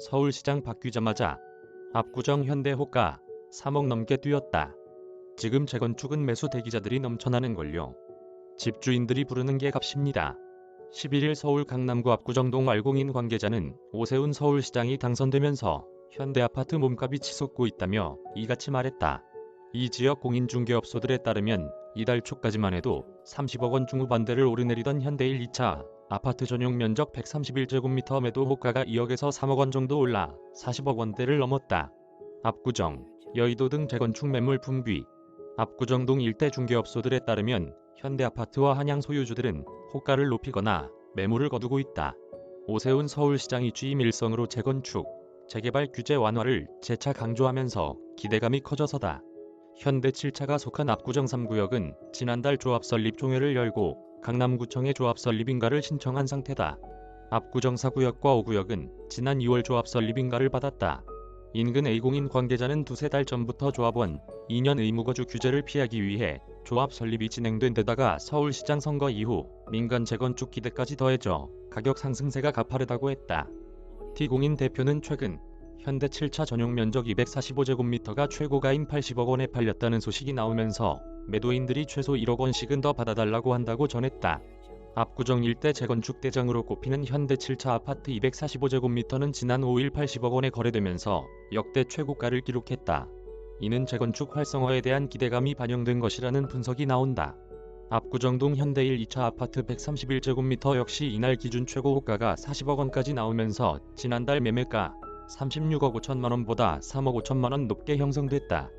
서울시장 바뀌자마자 압구정 현대호가 3억 넘게 뛰었다. 지금 재건축은 매수 대기자들이 넘쳐나는걸요. 집주인들이 부르는 게 값입니다. 11일 서울 강남구 압구정동 알공인 관계자는 오세훈 서울시장이 당선되면서 현대아파트 몸값이 치솟고 있다며 이같이 말했다. 이 지역 공인중개업소들에 따르면 이달 초까지만 해도 30억 원 중후반대를 오르내리던 현대일 2차 아파트 전용 면적 131제곱미터 매도 호가가 2억에서 3억 원 정도 올라 40억 원대를 넘었다. 압구정, 여의도 등 재건축 매물 품귀. 압구정동 일대 중개업소들에 따르면 현대아파트와 한양 소유주들은 호가를 높이거나 매물을 거두고 있다. 오세훈 서울시장이 취임 일성으로 재건축, 재개발 규제 완화를 재차 강조하면서 기대감이 커져서다. 현대 7차가 속한 압구정 3구역은 지난달 조합 설립 종회를 열고 강남구청에 조합 설립 인가를 신청한 상태다. 압구정 4구역과 5구역은 지난 2월 조합 설립 인가를 받았다. 인근 A공인 관계자는 두세 달 전부터 조합원 2년 의무거주 규제를 피하기 위해 조합 설립이 진행된 데다가 서울시장 선거 이후 민간 재건축 기대까지 더해져 가격 상승세가 가파르다고 했다. T공인 대표는 최근 현대 7차 전용 면적 245제곱미터가 최고가인 80억 원에 팔렸다는 소식이 나오면서 매도인들이 최소 1억 원씩은 더 받아달라고 한다고 전했다. 압구정 일대 재건축 대장으로 꼽히는 현대 7차 아파트 245제곱미터는 지난 5일 80억 원에 거래되면서 역대 최고가를 기록했다. 이는 재건축 활성화에 대한 기대감이 반영된 것이라는 분석이 나온다. 압구정동 현대일 2차 아파트 131제곱미터 역시 이날 기준 최고 호가가 40억 원까지 나오면서 지난달 매매가 36억 5천만 원보다 3억 5천만 원 높게 형성됐다.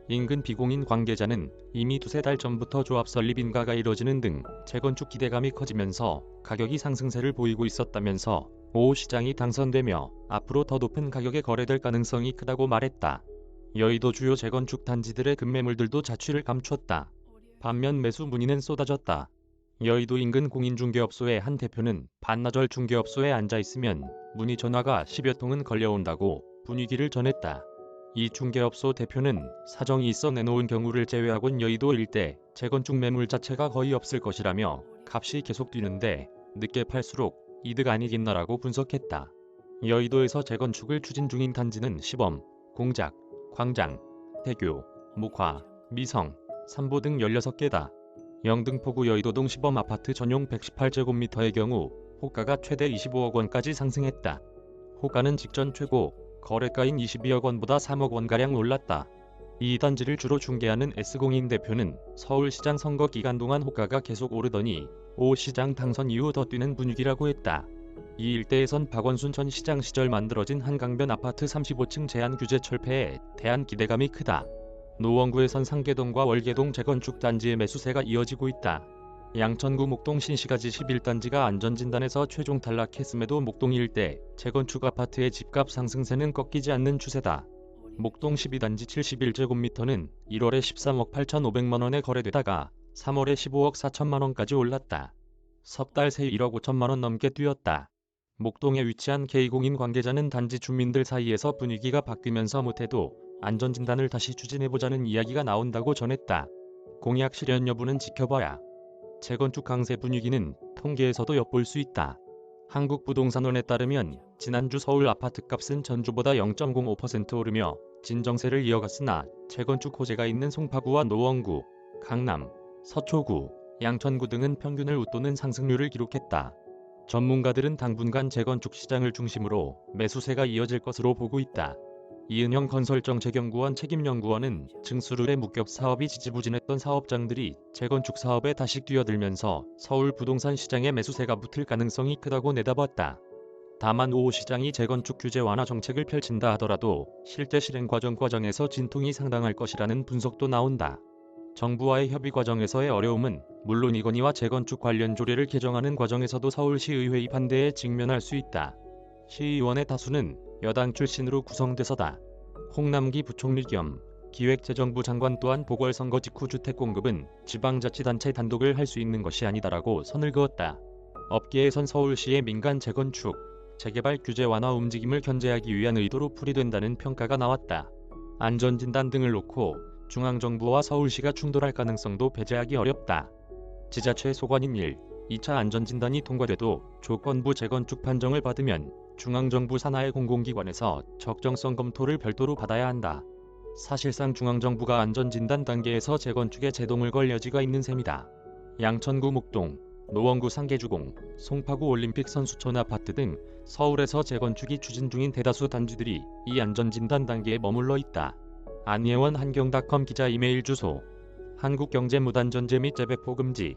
인근 비공인 관계자는 이미 두세 달 전부터 조합 설립 인가가 이뤄지는 등 재건축 기대감이 커지면서 가격이 상승세를 보이고 있었다면서 오 시장이 당선되며 앞으로 더 높은 가격에 거래될 가능성이 크다고 말했다. 여의도 주요 재건축 단지들의 급매물들도 자취를 감췄다. 반면 매수 문의는 쏟아졌다. 여의도 인근 공인중개업소의 한 대표는 반나절 중개업소에 앉아있으면 문의 전화가 10여 통은 걸려온다고 분위기를 전했다. 이 중개업소 대표는 사정이 있어 내놓은 경우를 제외하곤 여의도 일대 재건축 매물 자체가 거의 없을 것이라며 값이 계속 뛰는데 늦게 팔수록 이득 아니겠나라고 분석했다. 여의도에서 재건축을 추진 중인 단지는 시범, 공작, 광장, 대교, 목화, 미성, 삼보 등 16개다. 영등포구 여의도동 시범 아파트 전용 118제곱미터의 경우 호가가 최대 25억 원까지 상승했다. 호가는 직전 최고 거래가인 22억 원보다 3억 원가량 올랐다. 이 단지를 주로 중개하는 S공인 대표는 서울시장 선거 기간 동안 호가가 계속 오르더니 오 시장 당선 이후 더 뛰는 분위기라고 했다. 이 일대에선 박원순 전 시장 시절 만들어진 한강변 아파트 35층 제한 규제 철폐에 대한 기대감이 크다. 노원구에선 상계동과 월계동 재건축 단지의 매수세가 이어지고 있다. 양천구 목동 신시가지 11단지가 안전진단에서 최종 탈락했음에도 목동 일대 재건축 아파트의 집값 상승세는 꺾이지 않는 추세다. 목동 12단지 71제곱미터는 1월에 13억 8,500만원에 거래되다가 3월에 15억 4천만원까지 올랐다. 석 달 새 1억 5천만원 넘게 뛰었다. 목동에 위치한 K공인 관계자는 단지 주민들 사이에서 분위기가 바뀌면서 못해도 안전진단을 다시 추진해보자는 이야기가 나온다고 전했다. 공약 실현 여부는 지켜봐야. 재건축 강세 분위기는 통계에서도 엿볼 수 있다. 한국부동산원에 따르면 지난주 서울 아파트값은 전주보다 0.05% 오르며 진정세를 이어갔으나 재건축 호재가 있는 송파구와 노원구, 강남, 서초구, 양천구 등은 평균을 웃도는 상승률을 기록했다. 전문가들은 당분간 재건축 시장을 중심으로 매수세가 이어질 것으로 보고 있다. 이은영 건설정책연구원 책임연구원은 증수룰의 무격 사업이 지지부진했던 사업장들이 재건축 사업에 다시 뛰어들면서 서울 부동산 시장에 매수세가 붙을 가능성이 크다고 내다봤다. 다만 오 시장이 재건축 규제 완화 정책을 펼친다 하더라도 실제 실행 과정에서 진통이 상당할 것이라는 분석도 나온다. 정부와의 협의 과정에서의 어려움은 물론이거니와 재건축 관련 조례를 개정하는 과정에서도 서울시의회의 반대에 직면할 수 있다. 시의원의 다수는 여당 출신으로 구성돼서다. 홍남기 부총리 겸 기획재정부 장관 또한 보궐선거 직후 주택 공급은 지방자치단체 단독을 할 수 있는 것이 아니다라고 선을 그었다. 업계에선 서울시의 민간 재건축, 재개발 규제 완화 움직임을 견제하기 위한 의도로 풀이된다는 평가가 나왔다. 안전진단 등을 놓고 중앙정부와 서울시가 충돌할 가능성도 배제하기 어렵다. 지자체 소관인 1, 2차 안전진단이 통과돼도 조건부 재건축 판정을 받으면 중앙정부 산하의 공공기관에서 적정성 검토를 별도로 받아야 한다. 사실상 중앙정부가 안전진단 단계에서 재건축에 제동을 걸 여지가 있는 셈이다. 양천구 목동, 노원구 상계주공, 송파구 올림픽 선수촌 아파트 등 서울에서 재건축이 추진 중인 대다수 단지들이 이 안전진단 단계에 머물러 있다. 안예원 한경닷컴 기자 이메일 주소 한국경제무단전제 및 재배포 금지